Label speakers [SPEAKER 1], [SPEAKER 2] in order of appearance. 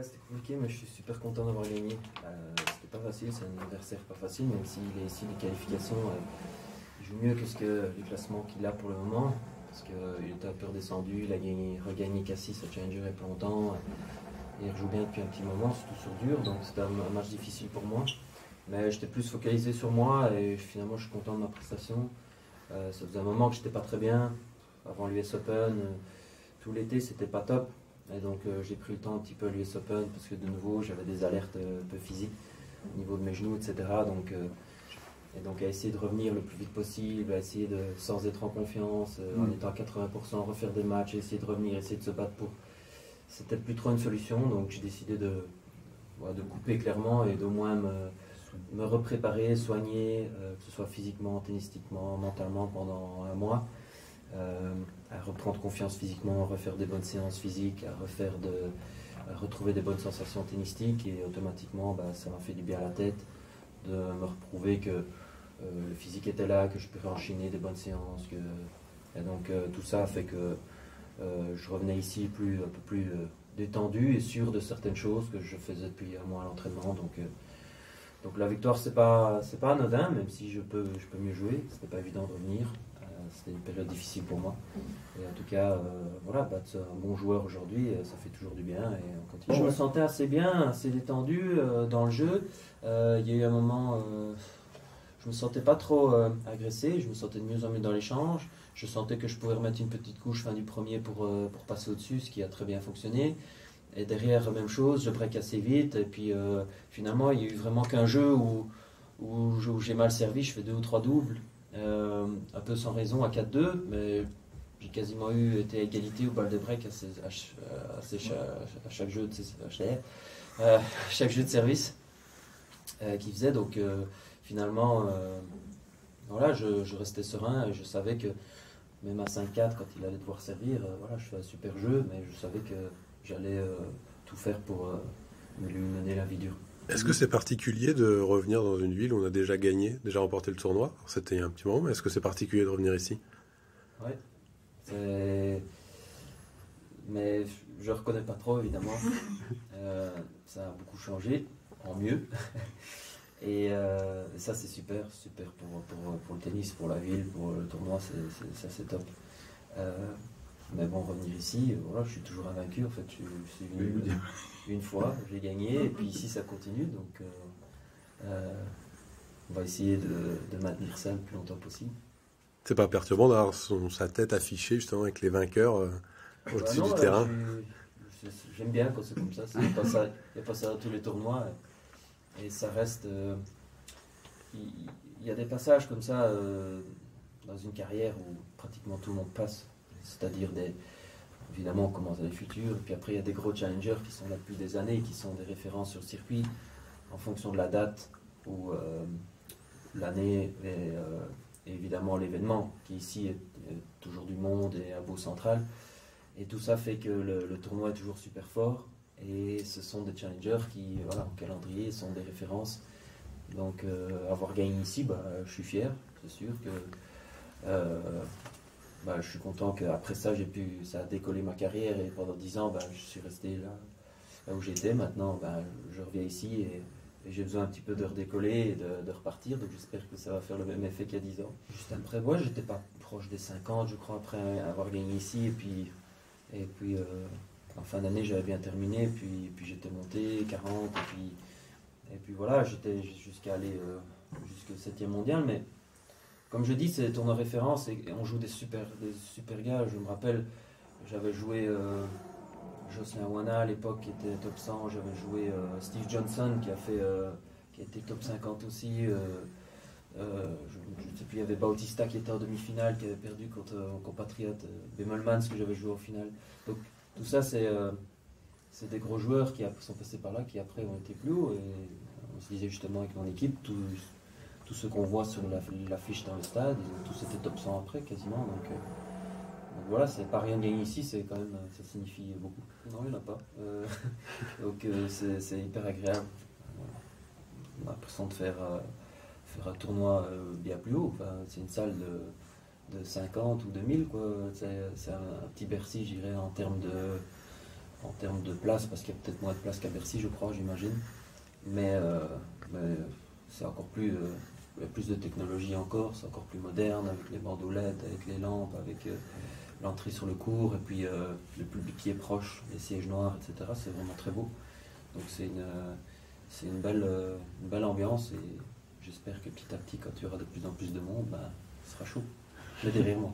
[SPEAKER 1] C'était compliqué, mais je suis super content d'avoir gagné. C'était pas facile, c'est un adversaire pas facile, même s'il est ici les qualifications. Il joue mieux que les classements qu'il a pour le moment, parce qu'il était un peu redescendu, il a regagné Cassis à Challenger il y a pas longtemps. Et il rejoue bien depuis un petit moment, surtout sur dur, donc c'était un match difficile pour moi. Mais j'étais plus focalisé sur moi et finalement je suis content de ma prestation. Ça faisait un moment que j'étais pas très bien. Avant l'US Open, tout l'été c'était pas top. Et donc j'ai pris le temps un petit peu à l'US Open parce que de nouveau j'avais des alertes un peu physiques au niveau de mes genoux, etc. Donc à essayer de revenir le plus vite possible, à essayer de, sans être en confiance, en étant à 80%, refaire des matchs, essayer de revenir, essayer de se battre pour. C'était plus trop une solution, donc j'ai décidé de couper clairement et d'au moins me repréparer, soigner, que ce soit physiquement, tennistiquement, mentalement pendant un mois. À reprendre confiance physiquement, à refaire des bonnes séances physiques, à retrouver des bonnes sensations tennistiques et automatiquement ça m'a fait du bien à la tête de me reprouver que le physique était là, que je pouvais enchaîner des bonnes séances. Et donc tout ça a fait que je revenais ici un peu plus détendu et sûr de certaines choses que je faisais depuis un mois à l'entraînement. Donc la victoire c'est pas anodin, même si je peux mieux jouer, c'était pas évident de revenir. C'était une période difficile pour moi. Et en tout cas, battre un bon joueur aujourd'hui, ça fait toujours du bien et on continue. Je me sentais assez bien, assez détendu dans le jeu. Il y a eu un moment, je me sentais pas trop agressé, je me sentais de mieux en mieux dans l'échange. Je sentais que je pouvais remettre une petite couche fin du premier pour passer au-dessus, ce qui a très bien fonctionné. Et derrière, même chose, je break assez vite. Et puis finalement, il n'y a eu vraiment qu'un jeu où j'ai mal servi, je fais 2 ou 3 doubles. Un peu sans raison à 4-2, mais j'ai quasiment été à égalité au bal de break à chaque jeu chaque jeu de service qu'il faisait. Donc finalement, je restais serein et je savais que même à 5-4, quand il allait devoir servir, je fais un super jeu, mais je savais que j'allais tout faire pour lui mener la vie dure.
[SPEAKER 2] Est-ce que c'est particulier de revenir dans une ville où on a déjà gagné, déjà remporté le tournoi? C'était il y a un petit moment, mais est-ce que c'est particulier de revenir ici?
[SPEAKER 1] Oui, mais je ne reconnais pas trop évidemment. Ça a beaucoup changé, en mieux. Et ça c'est super pour le tennis, pour la ville, pour le tournoi, c'est top. Mais bon, revenir ici, je suis toujours invaincu. En fait, je suis venu une fois, j'ai gagné, et puis ici ça continue. Donc, on va essayer de maintenir ça le plus longtemps possible.
[SPEAKER 2] C'est pas perturbant d'avoir sa tête affichée justement avec les vainqueurs au-dessus du terrain?
[SPEAKER 1] J'aime bien quand c'est comme ça. Il n'y a pas ça dans tous les tournois. Et ça reste. Il y a des passages comme ça dans une carrière où pratiquement tout le monde passe. C'est-à-dire évidemment on commence à les futurs, puis après il y a des gros challengers qui sont là depuis des années, qui sont des références sur le circuit en fonction de la date ou l'année et évidemment l'événement qui ici est toujours du monde et un beau central. Et tout ça fait que le tournoi est toujours super fort et ce sont des challengers qui, en calendrier, sont des références. Donc avoir gagné ici, je suis fier, c'est sûr que je suis content qu'après ça, ça a décollé ma carrière et pendant 10 ans, je suis resté là où j'étais. Maintenant, je reviens ici et j'ai besoin un petit peu de redécoller et de repartir. Donc j'espère que ça va faire le même effet qu'il y a 10 ans. Juste après, j'étais pas proche des 50, je crois, après avoir gagné ici. Et puis en fin d'année, j'avais bien terminé. Puis j'étais monté 40. Et puis voilà, j'étais jusqu'à aller jusqu'au 7e mondial. Mais comme je dis, c'est tournoi référence et on joue des super gars. Je me rappelle, j'avais joué Jocelyn Wana à l'époque qui était top 100. J'avais joué Steve Johnson qui a été top 50 aussi. Je ne sais plus, il y avait Bautista qui était en demi-finale, qui avait perdu contre mon compatriote Bemelmans que j'avais joué au final. Donc tout ça, c'est des gros joueurs qui sont passés par là, qui après ont été plus hauts. Et on se disait justement avec mon équipe, tous ceux qu'on voit sur l'affiche dans le stade, ils ont tous été top 100 après quasiment. Donc voilà, c'est pas rien de gagner ici, c'est quand même, ça signifie beaucoup. Non, il n'y en a pas. Donc c'est hyper agréable. On a l'impression de faire un tournoi bien plus haut. Enfin, c'est une salle de 50 ou 2000, quoi. C'est un petit Bercy, je dirais, en termes en termes de place, parce qu'il y a peut-être moins de place qu'à Bercy, je crois, j'imagine. Mais c'est encore plus, il y a plus de technologie encore, c'est encore plus moderne, avec les bandeaux LED, avec les lampes, avec l'entrée sur le cours, et puis le public qui est proche, les sièges noirs, etc. C'est vraiment très beau. Donc c'est une belle ambiance, et j'espère que petit à petit, quand il y aura de plus en plus de monde, ce sera chaud. Mais derrière moi.